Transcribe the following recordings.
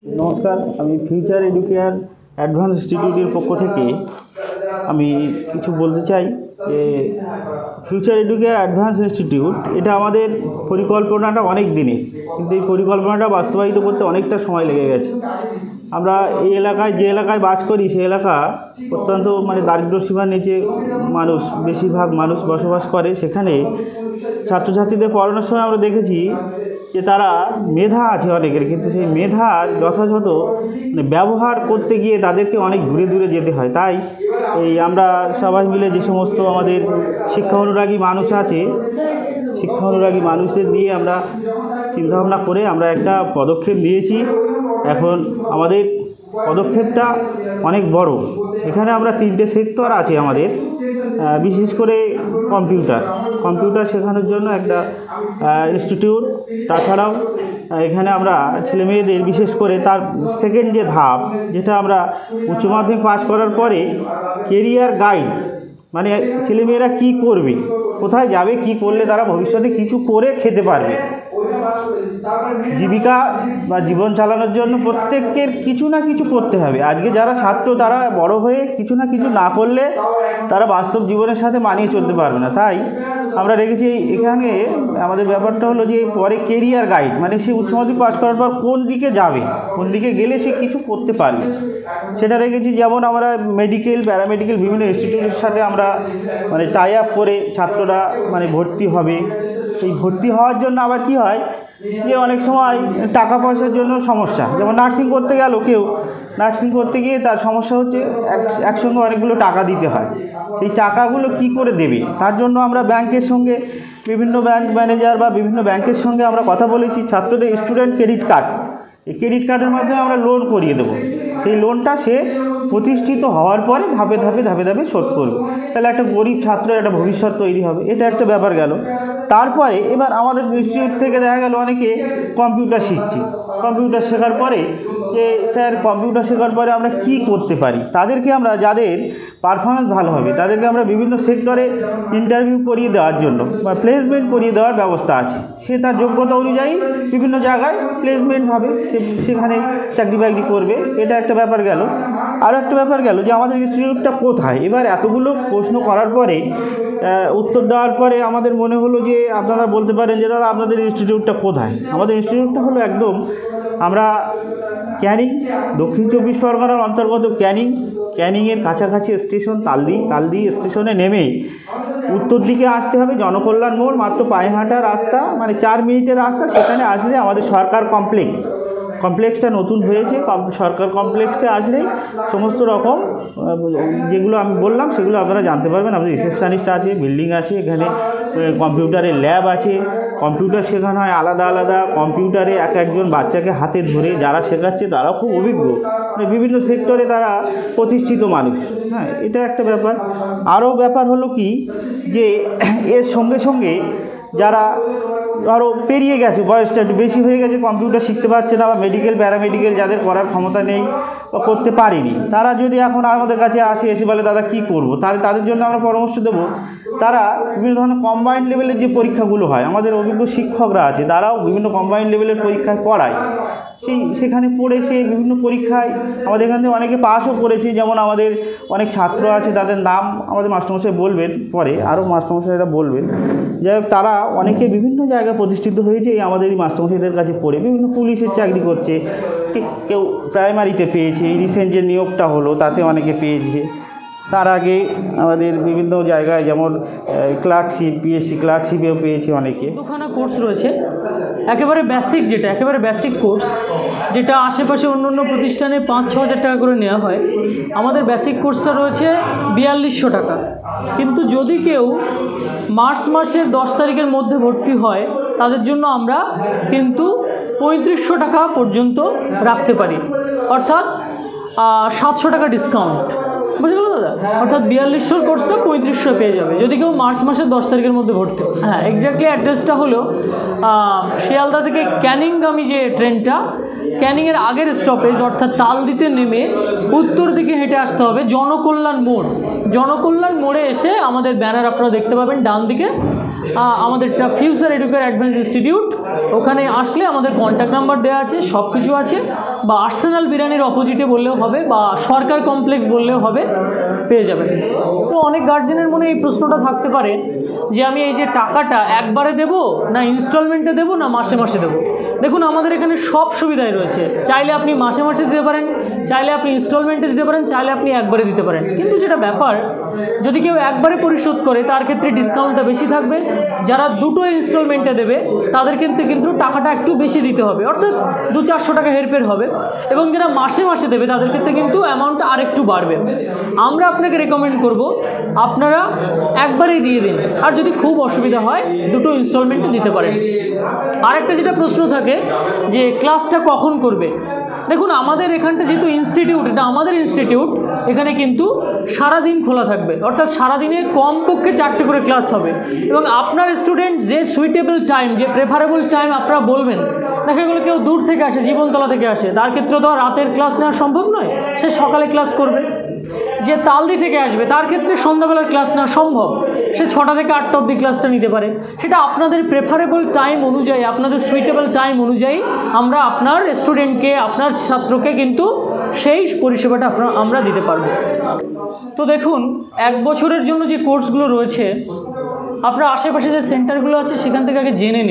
নমস্কার, আমি future Educare advance ইনস্টিটিউটের পক্ষ থেকে আমি কিছু বলতে চাই যে ফিউচার এডুকেয়ার অ্যাডভান্স ইনস্টিটিউট এটা আমাদের পরিকল্পনাটা অনেক দিনের, কিন্তু এই পরিকল্পনাটা বাস্তবায়িত করতে অনেকটা সময় লেগে গেছে। আমরা এই এলাকায় যে এলাকায় বাস করি সেই এলাকা অত্যন্ত দারিদ্র্য সীমার নিচে বেশিরভাগ মানুষ বসবাস করে। সেখানে ছাত্রছাত্রীদের পড়ানোর সময় আমরা দেখেছি যে তারা মেধা আছে অনেকের, কিন্তু সেই মেধার যথাযথ ব্যবহার করতে গিয়ে তাদেরকে অনেক দূরে দূরে যেতে হয়। তাই আমরা সবাই মিলে যে সমস্ত আমাদের শিক্ষা অনুরাগী মানুষ আছে, শিক্ষা অনুরাগী মানুষদের নিয়ে আমরা চিন্তাভাবনা করে আমরা একটা পদক্ষেপ নিয়েছি। এখন আমাদের পদক্ষেপটা অনেক বড়। এখানে আমরা 3টে সেক্টর আছে আমাদের, বিশেষ করে কম্পিউটার শেখানোর জন্য একটা ইনস্টিটিউট। তাছাড়াও এখানে আমরা ছেলেমেয়েদের বিশেষ করে তার সেকেন্ড যে ধাপ, যেটা আমরা উচ্চ মাধ্যমিক পাস করার পরে কেরিয়ার গাইড, ছেলেমেয়েরা কি করবে, কোথায় যাবে, কি করলে তারা ভবিষ্যতে কিছু করে খেতে পারবে। জীবিকা বা জীবন চালানোর জন্য প্রত্যেকের কিছু না কিছু করতে হবে। আজকে যারা ছাত্র তারা বড় হয়ে কিছু না কিছু না করলে তারা বাস্তব জীবনের সাথে মানিয়ে চলতে পারবে না। তাই আমরা রেখেছি এখানে আমাদের ব্যাপারটা হলো যে পরে কেরিয়ার গাইড, সে উচ্চ মাধ্যমিক পাস করার পর কোন দিকে যাবে, কোন দিকে গেলে সে কিছু করতে পারবে সেটা রেখেছি। যেমন আমরা মেডিকেল, প্যারামেডিকেল বিভিন্ন ইনস্টিটিউটের সাথে আমরা টাই আপ করে ছাত্ররা ভর্তি হবে। সেই ভর্তি হওয়ার জন্য আবার কি হয় যে অনেক সময় টাকা পয়সার জন্য সমস্যা। যেমন নার্সিং করতে গেল কেউ, নার্সিং করতে গিয়ে তার সমস্যা হচ্ছে একসঙ্গে অনেকগুলো টাকা দিতে হয়। এই টাকাগুলো কি করে দেবে, তার জন্য আমরা ব্যাংকের সঙ্গে, বিভিন্ন ব্যাংক ম্যানেজার বা বিভিন্ন ব্যাংকের সঙ্গে আমরা কথা বলেছি। ছাত্রদের স্টুডেন্ট ক্রেডিট কার্ড, এই ক্রেডিট কার্ডের মাধ্যমে আমরা লোন করিয়ে দেবো। সেই লোনটা সে প্রতিষ্ঠিত হওয়ার পরে ধাপে ধাপে শোধ করবে। তাহলে একটা গরিব ছাত্রের একটা ভবিষ্যৎ তৈরি হবে। এটা একটা ব্যাপার গেল। তারপরে এবার আমাদের ইনস্টিটিউট থেকে দেখা গেল অনেকে কম্পিউটার শিখছে। কম্পিউটার শেখার পরে যে স্যার কম্পিউটার শেখার পরে আমরা কি করতে পারি, তাদেরকে আমরা, যাদের পারফরমেন্স ভালো হবে তাদেরকে আমরা বিভিন্ন সেক্টরে ইন্টারভিউ করিয়ে দেওয়ার জন্য বা প্লেসমেন্ট করিয়ে দেওয়ার ব্যবস্থা আছে। সে তার যোগ্যতা অনুযায়ী বিভিন্ন জায়গায় প্লেসমেন্ট হবে, সেখানে চাকরি বাকরি করবে। এটা একটা ব্যাপার গেল। আরও একটা ব্যাপার গেল যে আমাদের ইনস্টিটিউটটা কোথায়। এবার এতগুলো প্রশ্ন করার পরে, উত্তর দেওয়ার পরে আমাদের মনে হলো যে আপনারা বলতে পারেন যে দাদা আপনাদের ইনস্টিটিউটটা কোথায়। আমাদের ইনস্টিটিউটটা হলো একদম আমরা ক্যানিং, দক্ষিণ 24 পরগনার অন্তর্গত ক্যানিংয়ের কাছাকাছি স্টেশন তালদি স্টেশনে নেমে উত্তর দিকে আসতে হবে। জনকল্যাণ মোড়, মাত্র পায়ে হাঁটা রাস্তা, 4 মিনিটের রাস্তা। সেখানে আসলে আমাদের সরকার কমপ্লেক্সটা নতুন হয়েছে। সরকার কমপ্লেক্সে আসলেই সমস্ত রকম যেগুলো আমি বললাম সেগুলো আপনারা জানতে পারবেন। আমাদের রিসেপশনিস্ট আছে, বিল্ডিং আছে, এখানে কম্পিউটারের ল্যাব আছে, কম্পিউটার শেখানো হয় আলাদা। কম্পিউটারে একজন বাচ্চাকে হাতে ধরে যারা শেখাচ্ছে তারা খুব অভিজ্ঞ, বিভিন্ন সেক্টরে তারা প্রতিষ্ঠিত মানুষ। হ্যাঁ, এটা একটা ব্যাপার। আরও ব্যাপার হলো কি যে এর সঙ্গে সঙ্গে যারা আরও পেরিয়ে গেছে, বয়সটা একটু বেশি হয়ে গেছে, কম্পিউটার শিখতে পারছে না, বা মেডিকেল, প্যারামেডিকেল যাদের করার ক্ষমতা নেই বা করতে পারেনি, তারা যদি এখন আমাদের কাছে এসে বলে দাদা কী করবো, তাহলে তাদের জন্য আমরা পরামর্শ দেবো। তারা বিভিন্ন ধরনের কম্বাইন্ড লেভেলের যে পরীক্ষাগুলো হয়, আমাদের অভিজ্ঞ শিক্ষকরা আছে, তারাও বিভিন্ন কম্বাইন্ড লেভেলের পরীক্ষায় পড়ায়। সেখানে পড়েছে বিভিন্ন পরীক্ষায়, আমাদের এখান থেকে অনেকে পাসও করেছে। যেমন আমাদের অনেক ছাত্র আছে, তাদের নাম আমাদের মাস্টারমশাই বলবেন পরে, আরও মাস্টারমশাইরা বলবেন। যাই হোক, তারা অনেকে বিভিন্ন জায়গায় প্রতিষ্ঠিত হয়েছে আমাদের এই মাস্টারমশাইদের কাছে পড়ে। বিভিন্ন পুলিশের চাকরি করছে, কেউ প্রাইমারিতে পেয়েছে, এই রিসেন্ট যে নিয়োগটা হলো তাতে অনেকে পেয়েছে। তার আগে আমাদের বিভিন্ন জায়গায় যেমন ক্লার্কশিপ, পিএসসি ক্লার্কশিপেও পেয়েছে অনেকে। দুখানা কোর্স রয়েছে, একেবারে বেসিক কোর্স, যেটা আশেপাশে অন্য প্রতিষ্ঠানে 5-6 হাজার টাকা করে নেওয়া হয়। আমাদের বেসিক কোর্সটা রয়েছে 4200 টাকা। কিন্তু যদি কেউ মার্চ মাসের 10 তারিখের মধ্যে ভর্তি হয় তাদের জন্য আমরা কিন্তু 3500 টাকা পর্যন্ত রাখতে পারি, অর্থাৎ 700 টাকা ডিসকাউন্ট। বুঝে গেল দাদা? অর্থাৎ 4200 কোর্সটা 3500 পেয়ে যাবে যদি কেউ মার্চ মাসের 10 তারিখের মধ্যে ভর্তি হয়। হ্যাঁ, এক্স্যাক্টলি অ্যাড্রেসটা হলো শিয়ালদা থেকে ক্যানিংগামী যে ট্রেনটা, ক্যানিংয়ের আগের স্টপেজ অর্থাৎ তালদিতে নেমে উত্তর দিকে হেঁটে আসতে হবে জনকল্যাণ মোড়ে এসে আমাদের ব্যানার আপনারা দেখতে পাবেন ডান দিকে, আমাদেরটা ফিউচার এডুকেয়ার অ্যাডভান্স ইনস্টিটিউট। ওখানে আসলে আমাদের কন্ট্যাক্ট নাম্বার দেওয়া আছে, সব কিছু আছে। বা আর্সেনাল বিরিয়ানির অপোজিটে বললেও হবে, বা সরকার কমপ্লেক্স বললেও হবে, পেয়ে যাবেন। তো অনেক গার্জেনের মনে এই প্রশ্নটা থাকতে পারে যে আমি এই যে টাকাটা একবারে দেব, না ইনস্টলমেন্টে দেব, না মাসে মাসে দেবো। দেখুন, আমাদের এখানে সব সুবিধাই রয়েছে। চাইলে আপনি মাসে মাসে দিতে পারেন, চাইলে আপনি ইনস্টলমেন্টে দিতে পারেন, চাইলে আপনি একবারে দিতে পারেন। কিন্তু যেটা ব্যাপার, যদি কেউ একবারে পরিশোধ করে তার ক্ষেত্রে ডিসকাউন্টটা বেশি থাকবে। যারা দুটো ইনস্টলমেন্টে দেবে তাদের কিন্তু টাকাটা একটু বেশি দিতে হবে, অর্থাৎ 200-400 টাকা হেরফের হবে। এবং যারা মাসে মাসে দেবে তাদের ক্ষেত্রে কিন্তু অ্যামাউন্টটা আরেকটু বাড়বে। আমরা আপনাকে রেকমেন্ড করব আপনারা একবারেই দিয়ে দিন, আর যদি খুব অসুবিধা হয় দুটো ইনস্টলমেন্টে দিতে পারেন। আরেকটা যেটা প্রশ্ন থাকে যে ক্লাসটা কখন করবে। দেখুন, আমাদের এখানটা যেহেতু ইনস্টিটিউট, এটা আমাদের ইনস্টিটিউট, এখানে কিন্তু সারাদিন খোলা থাকবে, অর্থাৎ সারাদিনে কমপক্ষে 4টে করে ক্লাস হবে। এবং আপনার স্টুডেন্ট যে সুইটেবল টাইম, যে প্রেফারেবল টাইম আপনারা বলবেন, দেখা গেলো কেউ দূর থেকে আসে, জীবনতলা থেকে আসে, তার ক্ষেত্রে তো রাতের ক্লাস নেওয়া সম্ভব নয়, সে সকালে ক্লাস করবে। যে তালদি থেকে আসবে তার ক্ষেত্রে সন্ধ্যাবেলার ক্লাস নেওয়া সম্ভব, সে 6টা থেকে 8টা অবধি ক্লাসটা নিতে পারে। সেটা আপনাদের প্রেফারেবল টাইম অনুযায়ী, আপনাদের সুইটেবল টাইম অনুযায়ী আমরা আপনার স্টুডেন্টকে, আপনার ছাত্রকে কিন্তু সেই পরিষেবাটা আমরা দিতে পারবো। তো দেখুন, 1 বছরের জন্য যে কোর্সগুলো রয়েছে, আপনার আশেপাশে যে সেন্টারগুলো আছে সেখান থেকে আগে জেনে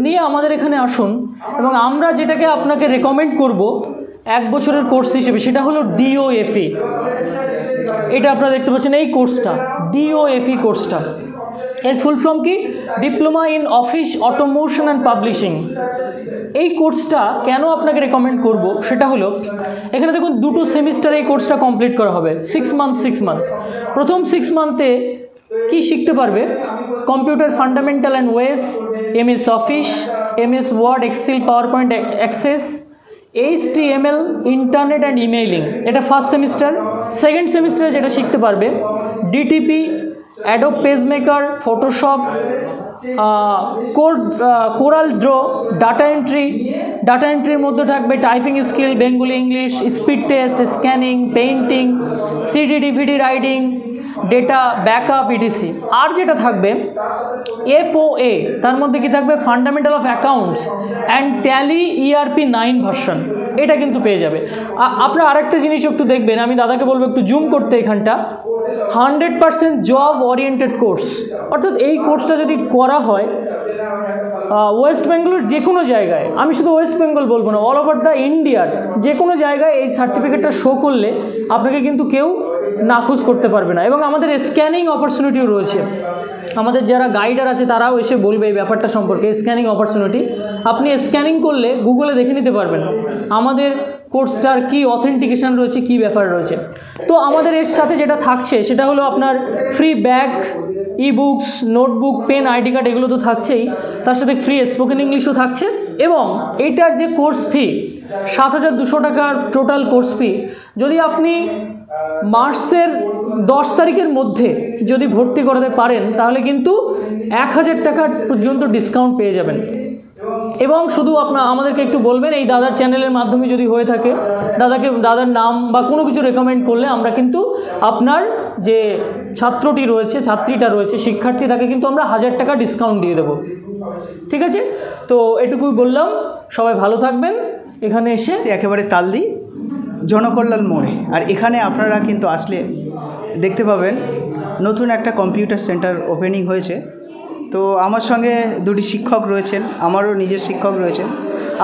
নিয়ে আমাদের এখানে আসুন, এবং আমরা যেটাকে আপনাকে রেকমেন্ড করব 1 বছরের কোর্স হিসেবে, সেটা হলো DOFE। এটা আপনারা দেখতে পাচ্ছেন, এই কোর্সটা DOFE কোর্সটা, এর ফুল ফর্ম কি? Diploma in office automation and publishing. এই কোর্সটা কেন আপনাকে রেকমেন্ড করব সেটা হলো, এখানে দেখুন 2টো সেমিস্টার এই কোর্সটা কমপ্লিট করা হবে, 6 মান্থ। প্রথম 6 মান্থে কি শিখতে পারবে? Computer fundamental and OS, MS office, MS word, excel, PowerPoint access, HTML, internet and emailing. এটা ফার্স্ট সেমিস্টার। সেকেন্ড সেমিস্টারে যেটা শিখতে পারবে, DTP, Adobe PageMaker, Photoshop, Corel draw, data এন্ট্রির মধ্যে থাকবে typing skill, Bengali, English, speed test, scanning, painting, CD DVD writing, data backup, etc। আর যেটা থাকবে FOA, তার মধ্যে কি থাকবে? Fundamental of accounts and Tally ERP 9 version. এটা কিন্তু পেয়ে যাবে। আপনারা আরেকটা জিনিস একটু দেখবেন, আমি দাদাকে বলবো একটু জুম করতে এখানটা। 100% জব ওরিয়েন্টেড কোর্স, অর্থাৎ এই কোর্সটা যদি করা হয় ওয়েস্ট বেঙ্গলের যে কোনো জায়গায়, আমি শুধু ওয়েস্ট বেঙ্গল বলবো না, অল ওভার দ্য ইন্ডিয়ার যে কোনো জায়গায় এই সার্টিফিকেটটা শো করলে আপনাকে কিন্তু কেউ নাখোশ করতে পারবে না। এবং আমাদের স্ক্যানিং অপরচুনিটিও রয়েছে, আমাদের যারা গাইডার আছে তারাও এসে বলবে এই ব্যাপারটা সম্পর্কে। স্ক্যানিং অপরচুনিটি, আপনি স্ক্যানিং করলে গুগলে দেখে নিতে পারবেন আমাদের কোর্সটার কি অথেন্টিকেশন রয়েছে, কি ব্যাপার রয়েছে। তো আমাদের এর সাথে যেটা থাকছে সেটা হলো আপনার free bag, ebooks, notebook, pen, ID card, এগুলো তো থাকছেই, তার সাথে ফ্রি স্পোকেন ইংলিশও থাকছে। এবং এইটার যে কোর্স ফি 7,200 টাকার টোটাল কোর্স ফি, যদি আপনি মার্চের 10 তারিখের মধ্যে যদি ভর্তি করাতে পারেন তাহলে কিন্তু 1,000 টাকা পর্যন্ত ডিসকাউন্ট পেয়ে যাবেন। এবং শুধু আমাদেরকে একটু বলবেন এই দাদার চ্যানেলের মাধ্যমে যদি হয়ে থাকে, দাদার নাম বা কোনো কিছু রেকমেন্ড করলে আমরা কিন্তু আপনার যে ছাত্রীটা রয়েছে, শিক্ষার্থী, তাকে কিন্তু আমরা 1,000 টাকা ডিসকাউন্ট দিয়ে দেবো। ঠিক আছে, তো এটুকুই বললাম। সবাই ভালো থাকবেন। এখানে এসে একেবারে তালদি জনকল্যাণ মোড়ে, আর এখানে আপনারা কিন্তু আসলে দেখতে পাবেন নতুন একটা কম্পিউটার সেন্টার ওপেনিং হয়েছে। তো আমার সঙ্গে 2টি শিক্ষক রয়েছেন, আমারও নিজের শিক্ষক রয়েছেন।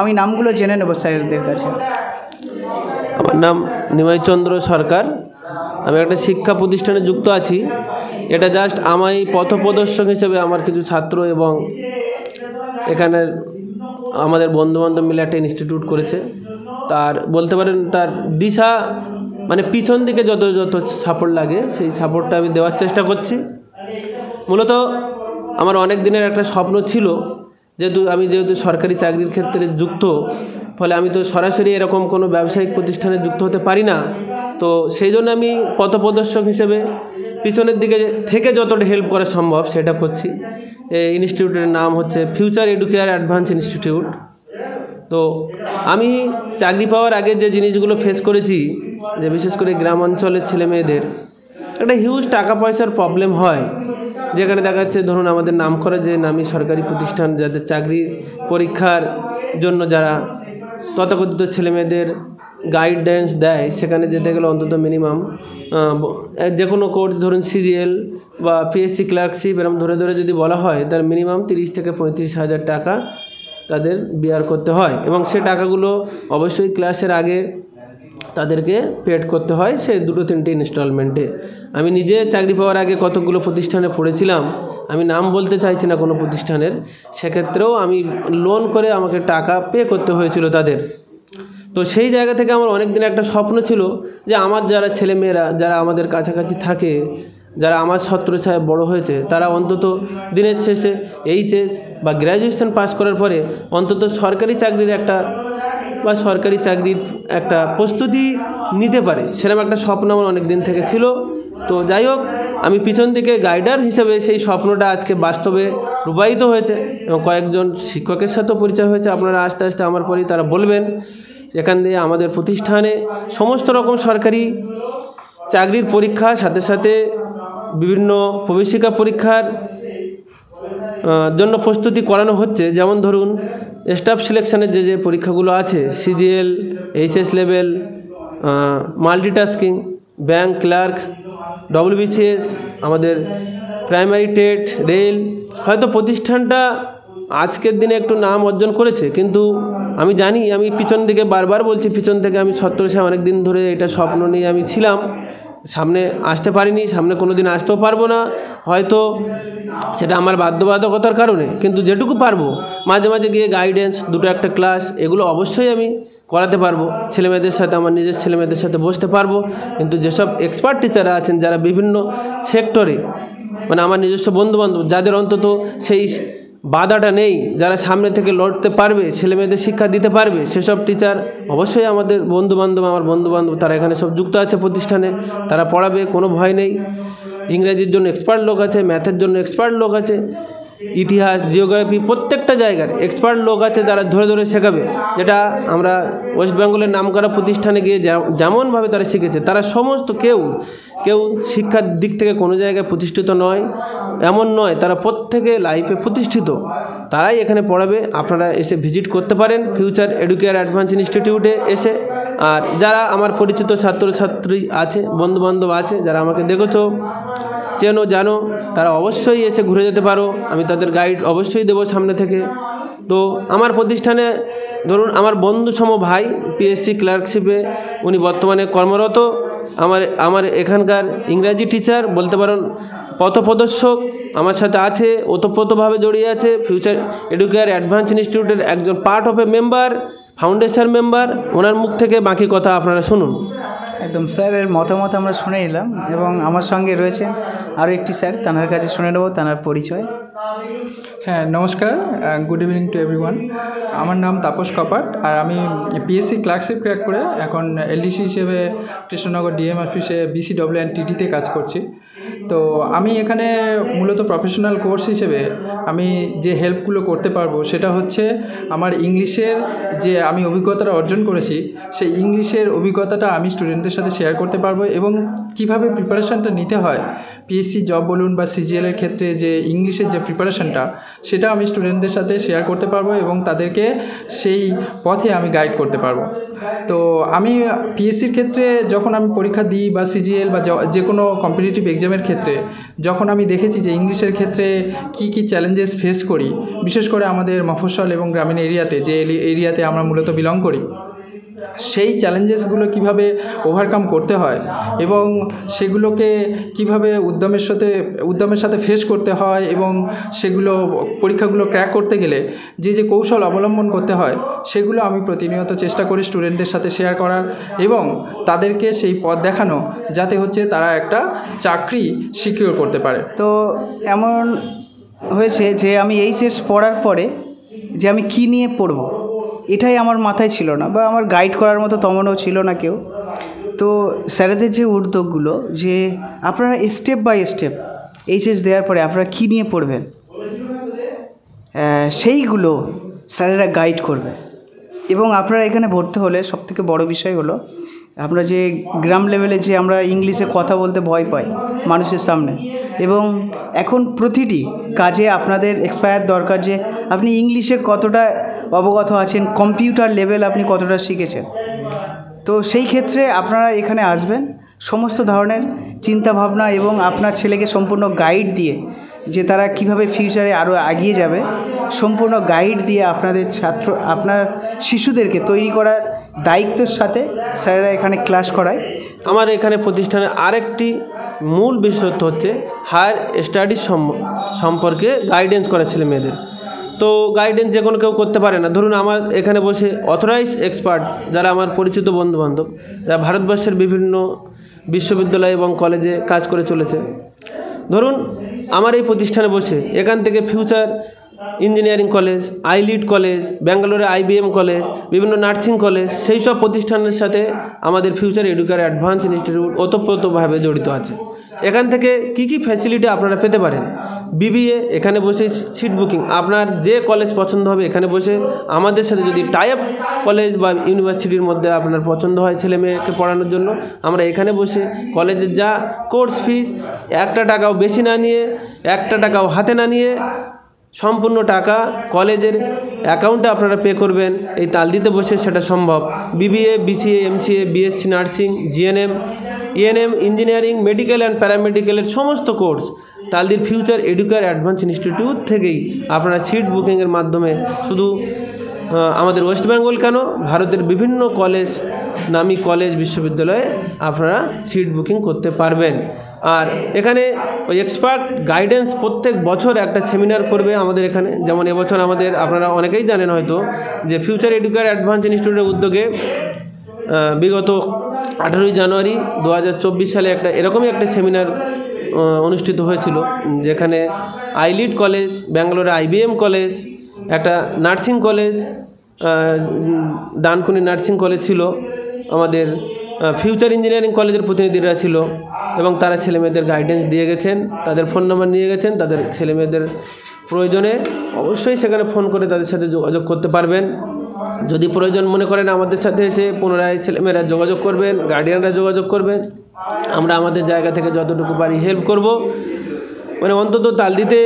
আমি নামগুলো জেনে নেব স্যারদের কাছে। আমার নাম নিমাইচন্দ্র সরকার, আমি একটা শিক্ষা প্রতিষ্ঠানে যুক্ত আছি। এটা জাস্ট আমি পথপ্রদর্শক হিসেবে আমার কিছু ছাত্র এবং এখানের আমাদের বন্ধুবান্ধব মিলে একটা ইনস্টিটিউট করেছে। তার বলতে পারেন তার দিশা মানে পিছন দিকে যত সাপোর্ট লাগে সেই সাপোর্টটা আমি দেওয়ার চেষ্টা করছি। মূলত আমার অনেক দিনের একটা স্বপ্ন ছিল, যেহেতু সরকারি চাকরির ক্ষেত্রে যুক্ত, ফলে আমি তো সরাসরি এরকম কোনো ব্যবসায়িক প্রতিষ্ঠানে যুক্ত হতে পারি না। তো সেই জন্য আমি পথপ্রদর্শক হিসেবে পিছনের দিকে থেকে যতটা হেল্প করা সম্ভব সেটা করছি। এই ইনস্টিটিউটের নাম হচ্ছে ফিউচার এডুকেয়ার অ্যাডভান্স ইনস্টিটিউট। তো আমি চাকরি পাওয়ার আগে যে জিনিসগুলো ফেস করেছি, যে বিশেষ করে গ্রাম অঞ্চলের ছেলে মেয়েদের একটা হিউজ টাকা পয়সার প্রবলেম হয়, যেখানে দেখা যাচ্ছে ধরুন আমাদের নামকরা যে নামী সরকারি প্রতিষ্ঠান, যাদের চাকরি পরীক্ষার জন্য যারা তথাকথিত ছেলেমেয়েদের গাইডেন্স দেয়, সেখানে যেতে গেলে অন্তত মিনিমাম যে কোনো কোর্স ধরুন সিজিএল বা পিএসসি ক্লার্কশিপ এরকম ধরে ধরে যদি বলা হয়, তার মিনিমাম 30 থেকে 35,000 টাকা তাদের বিয়ার করতে হয়, এবং সে টাকাগুলো অবশ্যই ক্লাসের আগে তাদেরকে পেড করতে হয়, সে 2-3টে ইনস্টলমেন্টে। আমি নিজে চাকরি পাওয়ার আগে কতগুলো প্রতিষ্ঠানে পড়েছিলাম, আমি নাম বলতে চাইছি না কোনো প্রতিষ্ঠানের, সেক্ষেত্রেও আমি লোন করে আমাকে টাকা পে করতে হয়েছিল তাদের। তো সেই জায়গা থেকে আমার অনেক দিন একটা স্বপ্ন ছিল যে আমার যারা ছেলেমেয়েরা যারা আমাদের কাছাকাছি থাকে, যারা আমার ছত্রছায়ায় বড় হয়েছে, তারা অন্তত দিনের শেষে এইচএস বা গ্র্যাজুয়েশন পাস করার পরে অন্তত সরকারি চাকরির একটা প্রস্তুতি নিতে পারে, সেরকম একটা স্বপ্ন আমার অনেক দিন থেকে ছিল। তো যাই হোক, আমি পিছন দিকে গাইডার হিসেবে সেই স্বপ্নটা আজকে বাস্তবে রূপায়িত হয়েছে, এবং কয়েকজন শিক্ষকের সাথেও পরিচয় হয়েছে। আপনারা আস্তে আস্তে আমার পরেই তারা বলবেন, এখান দিয়ে আমাদের প্রতিষ্ঠানে সমস্ত রকম সরকারি চাকরির পরীক্ষা, সাথে সাথে বিভিন্ন প্রবেশিকা পরীক্ষার জন্য প্রস্তুতি করানো হচ্ছে। যেমন ধরুন স্টাফ সিলেকশনের যে পরীক্ষাগুলো আছে, CGL, HS level, multitasking, bank clerk, WBCS, আমাদের প্রাইমারি টেট, রেল। হয়তো প্রতিষ্ঠানটা আজকের দিনে একটু নাম অর্জন করেছে, কিন্তু আমি জানি, আমি পিছন দিকে বারবার বলছি, পিছন থেকে আমি ছত্রছায়া অনেক দিন ধরে এটা স্বপ্ন নিয়ে আমি ছিলাম, সামনে আসতে পারিনি, সামনে কোনো দিন আসতেও পারবো না, হয়তো সেটা আমার বাধ্যবাধকতার কারণে। কিন্তু যেটুকু পারবো মাঝে মাঝে গিয়ে গাইডেন্স, 2-1টা ক্লাস, এগুলো অবশ্যই আমি করাতে পারবো। ছেলেমেয়েদের সাথে, আমার নিজের ছেলেমেয়েদের সাথে বসতে পারবো। কিন্তু যেসব এক্সপার্ট টিচাররা আছেন, যারা বিভিন্ন সেক্টরে, মানে আমার নিজস্ব বন্ধুবান্ধব, যাদের অন্তত সেই বাধাটা নেই, যারা সামনে থেকে লড়তে পারবে, ছেলেমেয়েদের শিক্ষা দিতে পারবে, সেসব টিচার অবশ্যই আমার বন্ধুবান্ধব তারা এখানে সব যুক্ত আছে প্রতিষ্ঠানে, তারা পড়াবে, কোনো ভয় নেই। ইংরেজির জন্য এক্সপার্ট লোক আছে, ম্যাথের জন্য এক্সপার্ট লোক আছে, ইতিহাস, জিওগ্রাফি, প্রত্যেকটা জায়গার এক্সপার্ট লোক আছে, যারা ধরে ধরে শেখাবে। যেটা আমরা ওয়েস্ট বেঙ্গলের নামকরা প্রতিষ্ঠানে গিয়ে যেমনভাবে তারা শিখেছে, তারা সমস্ত কেউ শিক্ষার দিক থেকে কোনো জায়গায় প্রতিষ্ঠিত নয় এমন নয়, তারা প্রত্যেকে লাইফে প্রতিষ্ঠিত, তারাই এখানে পড়াবে। আপনারা এসে ভিজিট করতে পারেন ফিউচার এডুকেয়ার অ্যাডভান্স ইনস্টিটিউটে এসে। আর যারা আমার পরিচিত ছাত্রছাত্রী আছে, বন্ধুবান্ধব আছে, যারা আমাকে দেখেছো, চেনো, জানো, তারা অবশ্যই এসে ঘুরে যেতে পারো, আমি তাদের গাইড অবশ্যই দেবো সামনে থেকে। তো আমার প্রতিষ্ঠানে ধরুন আমার বন্ধুসম ভাই পিএসসি ক্লার্কশিপে, উনি বর্তমানে কর্মরত, আমার এখানকার ইংরাজি টিচার বলতে পারেন, পথপ্রদর্শক আমার সাথে আছে, ওতপ্রোতভাবে জড়িয়ে আছে। ফিউচার এডুকেয়ার অ্যাডভান্স ইনস্টিটিউটের একজন part of a member, foundation member. ওনার মুখ থেকে বাকি কথা আপনারা শুনুন। একদম স্যারের মতামত আমরা শুনে নিলাম, এবং আমার সঙ্গে রয়েছে আরও একটি স্যার, তাঁর কাছে শুনে নেব তাঁর পরিচয়। হ্যাঁ, নমস্কার, গুড ইভিনিং টু এভরিওয়ান। আমার নাম তাপস কপাট, আর আমি পিএসসি ক্লার্কশিপ ক্র্যাক করে এখন এলডিসি হিসেবে কৃষ্ণনগর ডিএম অফিসে BCW অ্যান্ড TDতে কাজ করছি। তো আমি এখানে মূলত প্রফেশনাল কোর্স হিসেবে আমি যে হেল্পগুলো করতে পারবো সেটা হচ্ছে আমার ইংলিশের যে আমি অভিজ্ঞতাটা অর্জন করেছি, সেই ইংলিশের অভিজ্ঞতাটা আমি স্টুডেন্টদের সাথে শেয়ার করতে পারবো, এবং কিভাবে প্রিপারেশানটা নিতে হয় পিএসসি জব বলুন বা সিজিএলের ক্ষেত্রে যে ইংলিশের যে প্রিপারেশানটা, সেটা আমি স্টুডেন্টদের সাথে শেয়ার করতে পারবো, এবং তাদেরকে সেই পথে আমি গাইড করতে পারবো। তো আমি পিএসসির ক্ষেত্রে যখন আমি পরীক্ষা দিই বা সিজিএল বা যে কোনো কম্পিটিটিভ এক্সামের ক্ষেত্রে যখন আমি দেখেছি যে ইংলিশের ক্ষেত্রে কি চ্যালেঞ্জেস ফেস করি, বিশেষ করে আমাদের মফস্বল এবং গ্রামীণ এরিয়াতে, যে এরিয়াতে আমরা মূলত বিলং করি, সেই চ্যালেঞ্জেসগুলো কিভাবে ওভারকাম করতে হয় এবং সেগুলোকে কিভাবে উদ্যমের সাথে ফেস করতে হয়, এবং সেগুলো পরীক্ষাগুলো ক্র্যাক করতে গেলে যে কৌশল অবলম্বন করতে হয়, সেগুলো আমি প্রতিনিয়ত চেষ্টা করি স্টুডেন্টদের সাথে শেয়ার করার, এবং তাদেরকে সেই পথ দেখানো, যাতে হচ্ছে তারা একটা চাকরি সিকিউর করতে পারে। তো এমন হয়েছে যে আমি এইচএস পড়ার পরে যে আমি কী নিয়ে পড়বো এটাই আমার মাথায় ছিল না, বা আমার গাইড করার মতো তেমনও ছিল না কেউ। তো স্যারেদের যে উদ্যোগগুলো, যে আপনারা স্টেপ বাই স্টেপ এইচএস দেওয়ার পরে আপনারা কী নিয়ে পড়বেন, সেইগুলো স্যারেরা গাইড করবে। এবং আপনারা এখানে ভর্তি হলে সবথেকে বড় বিষয় হলো, আমরা যে গ্রাম লেভেলে যে আমরা ইংলিশে কথা বলতে ভয় পাই মানুষের সামনে, এবং এখন প্রতিটি কাজে আপনাদের এক্সপায়ার দরকার যে আপনি ইংলিশে কতটা অবগত আছেন, কম্পিউটার লেভেল আপনি কতটা শিখেছেন। তো সেই ক্ষেত্রে আপনারা এখানে আসবেন, সমস্ত ধরনের চিন্তাভাবনা এবং আপনার ছেলেকে সম্পূর্ণ গাইড দিয়ে যে তারা কিভাবে ফিউচারে আরও এগিয়ে যাবে, সম্পূর্ণ গাইড দিয়ে আপনার শিশুদেরকে তৈরি করার দায়িত্বের সাথে স্যারেরা এখানে ক্লাস করায়। আমার এখানে প্রতিষ্ঠানের আরেকটি মূল বিশেষত্ব হচ্ছে হায়ার স্টাডিজ সম্পর্কে গাইডেন্স করা ছেলে মেয়েদের। তো গাইডেন্স যে কোনো কেউ করতে পারে না। ধরুন আমার এখানে বসে অথরাইজ এক্সপার্ট যারা আমার পরিচিত বন্ধুবান্ধব, যারা ভারতবর্ষের বিভিন্ন বিশ্ববিদ্যালয় এবং কলেজে কাজ করে চলেছে, ধরুন আমার এই প্রতিষ্ঠানে বসে এখান থেকে future engineering college, eyelid college, ব্যাঙ্গালোরে IBM কলেজ, বিভিন্ন নার্সিং কলেজ, সেই সব প্রতিষ্ঠানের সাথে আমাদের ফিউচার এডুকেয়ার অ্যাডভান্স ইনস্টিটিউট ওতপ্রোতভাবে জড়িত আছে। এখান থেকে কি কি ফ্যাসিলিটি আপনারা পেতে পারেন? BBA এখানে বসে সিট বুকিং, আপনার যে কলেজ পছন্দ হবে এখানে বসে আমাদের সাথে যদি টাই আপ কলেজ বা ইউনিভার্সিটির মধ্যে আপনার পছন্দ হয় ছেলে মেয়েকে পড়ানোর জন্য, আমরা এখানে বসে কলেজের যা কোর্স ফিস 1 টাকাও বেশি না নিয়ে, 1 টাকাও হাতে না নিয়ে সম্পূর্ণ টাকা কলেজের অ্যাকাউন্টে আপনারা পে করবেন। এই তালদিতে বসে সেটা সম্ভব। BBA, BCA, MCA, BSc nursing, GNM, ENM, engineering, medical and প্যারামেডিকেলের সমস্ত কোর্স তালদির ফিউচার এডুকেয়ার অ্যাডভান্স ইনস্টিটিউট থেকেই আপনারা সিট বুকিংয়ের মাধ্যমে শুধু আমাদের ওয়েস্ট বেঙ্গল কেন, ভারতের বিভিন্ন কলেজ, নামী কলেজ, বিশ্ববিদ্যালয়ে আপনারা সিট বুকিং করতে পারবেন। আর এখানে ওই এক্সপার্ট গাইডেন্স প্রত্যেক বছর একটা সেমিনার করবে আমাদের এখানে। যেমন এবছর আমাদের, আপনারা অনেকেই জানেন হয়তো, যে ফিউচার এডুকেয়ার অ্যাডভান্স ইনস্টিটিউটের উদ্যোগে বিগত 18ই জানুয়ারি 2024 সালে এরকমই একটা সেমিনার অনুষ্ঠিত হয়েছিল, যেখানে আইলিড কলেজ, ব্যাঙ্গালোরে IBM কলেজ, একটা nursing college, Dankuni nursing college ছিল, আমাদের ফিউচার ইঞ্জিনিয়ারিং কলেজের প্রতিনিধিরা ছিল এবং তারা ছেলেমেয়েদের গাইডেন্স দিয়ে গেছেন, তাদের ফোন নাম্বার নিয়ে গেছেন। তাদের ছেলেমেয়েদের প্রয়োজনে অবশ্যই সেখানে ফোন করে তাদের সাথে যোগাযোগ করতে পারবেন। যদি প্রয়োজন মনে করেন আমাদের সাথে এসে পুনরায় ছেলেমেয়েরা যোগাযোগ করবেন, গার্ডিয়ানরা যোগাযোগ করবেন, আমরা আমাদের জায়গা থেকে যতটুকু পারি হেল্প করব। মানে অন্তত তালদিতে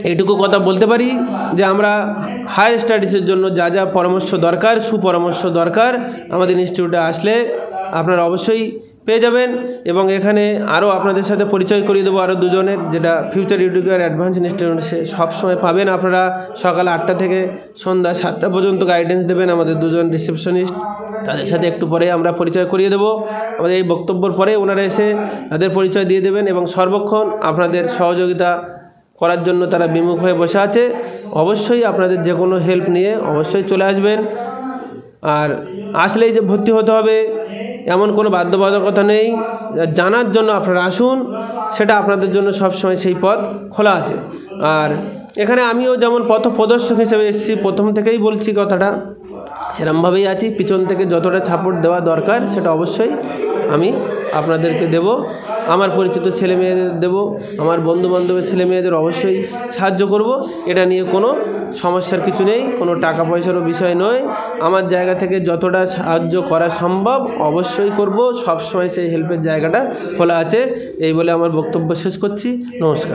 এইটুকু কথা বলতে পারি যে আমরা হায়ার স্টাডিজের জন্য যা যা পরামর্শ দরকার, সুপরামর্শ দরকার, আমাদের ইনস্টিটিউটে আসলে আপনারা অবশ্যই পেয়ে যাবেন। এবং এখানে আরও আপনাদের সাথে পরিচয় করিয়ে দেবো আরও দুজনের, যেটা ফিউচার এডুকেয়ার অ্যাডভান্স ইনস্টিটিউট সবসময় পাবেন আপনারা। সকাল 8টা থেকে সন্ধ্যা 7টা পর্যন্ত গাইডেন্স দেবেন আমাদের দুজন রিসেপশনিস্ট, তাদের সাথে একটু পরে আমরা পরিচয় করিয়ে দেবো। আমাদের এই বক্তব্যর পরে ওনারা এসে তাদের পরিচয় দিয়ে দেবেন এবং সর্বক্ষণ আপনাদের সহযোগিতা করার জন্য তারা বিমুখ হয়ে বসে আছে। অবশ্যই আপনাদের যে কোনো হেল্প নিয়ে অবশ্যই চলে আসবেন। আর আসলেই যে ভর্তি হতে হবে এমন কোনো বাধ্যবাধকতা নেই, জানার জন্য আপনারা আসুন, সেটা আপনাদের জন্য সবসময় সেই পথ খোলা আছে। আর এখানে আমিও যেমন পথ প্রদর্শক হিসেবে এসেছি, প্রথম থেকেই বলছি কথাটা, সেরকমভাবেই আছি। পিছন থেকে যতটা সাপোর্ট দেওয়া দরকার সেটা অবশ্যই আমি আপনাদেরকে দেব, আমার পরিচিত ছেলে মেয়েদের দেব, আমার বন্ধুবান্ধবের ছেলে মেয়েদের অবশ্যই সাহায্য করব। এটা নিয়ে কোনো সমস্যার কিছু নেই, কোনো টাকা পয়সারও বিষয় নয়। আমার জায়গা থেকে যতটা সাহায্য করা সম্ভব অবশ্যই করব, সবসময় সেই হেল্পের জায়গাটা খোলা আছে। এই বলে আমার বক্তব্য শেষ করছি। নমস্কার।